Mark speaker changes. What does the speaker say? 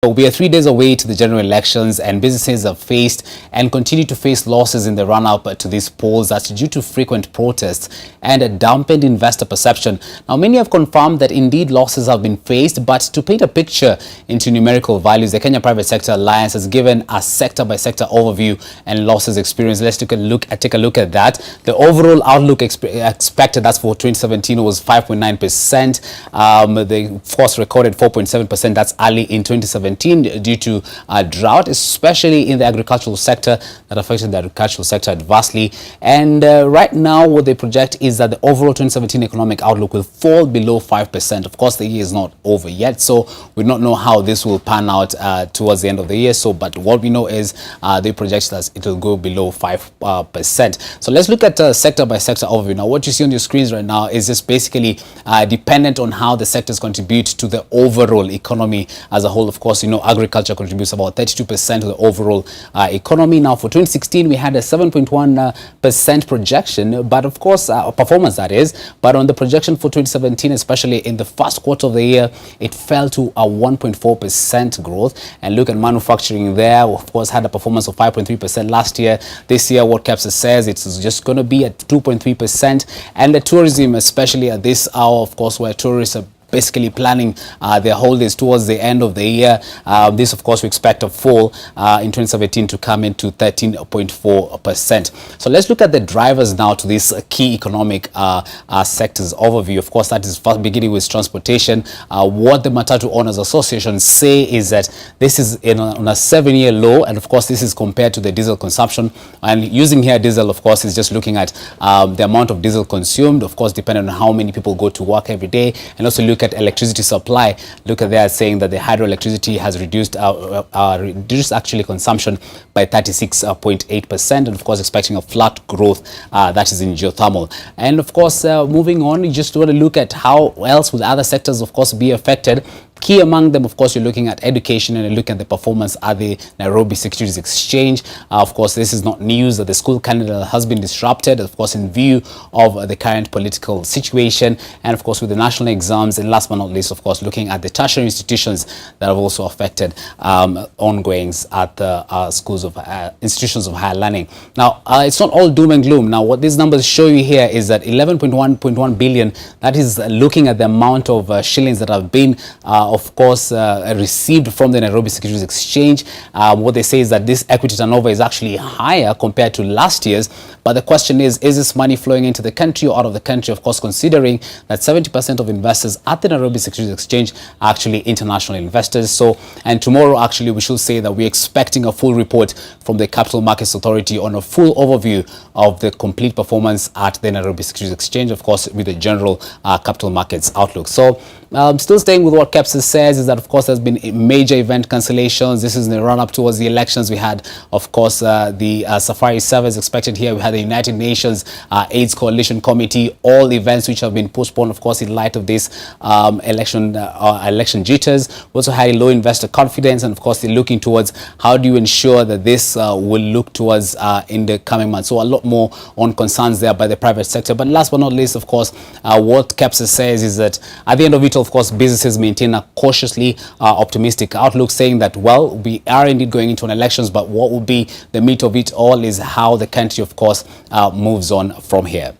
Speaker 1: We are 3 days away to the general elections, and businesses have faced and continue to face losses in the run-up to these polls. That's due to frequent protests and a dampened investor perception. Now, many have confirmed that indeed losses have been faced, but to paint a picture into numerical values, the Kenya Private Sector Alliance has given a sector-by-sector overview and losses experienced. Let's take a look at that. The overall outlook expected, that's for 2017, was 5.9%. They, of course, recorded 4.7%. That's early in 2017. Due to drought, especially in the agricultural sector, that affected the agricultural sector adversely. And right now, what they project is that the overall 2017 economic outlook will fall below 5%. Of course, the year is not over yet, so we don't know how this will pan out towards the end of the year. So, but what we know is they project that it will go below 5%. So let's look at sector by sector overview. Now, what you see on your screens right now is just basically dependent on how the sectors contribute to the overall economy as a whole. Of course, you know, agriculture contributes about 32% of the overall economy. Now, for 2016, we had a 7.1% projection, but of course, performance that is. But on the projection for 2017, especially in the first quarter of the year, it fell to a 1.4% growth. And look at manufacturing there, of course, had a performance of 5.3% last year. This year, what KEPSA says, it's just going to be at 2.3%. And the tourism, especially at this hour, of course, where tourists are basically planning their holidays towards the end of the year. This, of course, we expect a fall in 2017 to come into 13.4%. So let's look at the drivers now to this key economic sectors overview. Of course, that is first beginning with transportation. What the Matatu Owners Association say is that this is on a 7-year low, and of course, this is compared to the diesel consumption. And using here diesel, of course, is just looking at the amount of diesel consumed, of course, depending on how many people go to work every day, and also look at electricity supply. Look at there saying that the hydroelectricity has reduced actually consumption by 36.8%, and of course expecting a flat growth that is in geothermal. And of course, moving on, you just want to look at how else will other sectors, of course, be affected. Key among them, of course, you're looking at education, and you look at the performance at the Nairobi Securities Exchange. Of course, this is not news that the school calendar has been disrupted, of course, in view of the current political situation, and of course, with the national exams. And last but not least, of course, looking at the tertiary institutions that have also affected ongoings at the institutions of higher learning. Now, it's not all doom and gloom. Now, what these numbers show you here is that 11.1 billion, that is looking at the amount of shillings that have been of course, received from the Nairobi Securities Exchange. What they say is that this equity turnover is actually higher compared to last year's. But the question is this money flowing into the country or out of the country? Of course, considering that 70% of investors at the Nairobi Securities Exchange are actually international investors. So, and tomorrow, actually, we should say that we're expecting a full report from the Capital Markets Authority on a full overview of the complete performance at the Nairobi Securities Exchange, of course, with the general capital markets outlook. So, still staying with what KEPSA says is that, of course, there's been major event cancellations. This is in the run-up towards the elections. We had, of course, the Safari Service expected here. We had the United Nations AIDS Coalition Committee, all events which have been postponed, of course, in light of this election jitters. We also had low investor confidence, and of course, they're looking towards how do you ensure that this will look towards in the coming months. So a lot more on concerns there by the private sector. But last but not least, of course, what KEPSA says is that at the end of it, of course, businesses maintain a cautiously optimistic outlook, saying that, well, we are indeed going into an elections, but what will be the meat of it all is how the country, of course, moves on from here.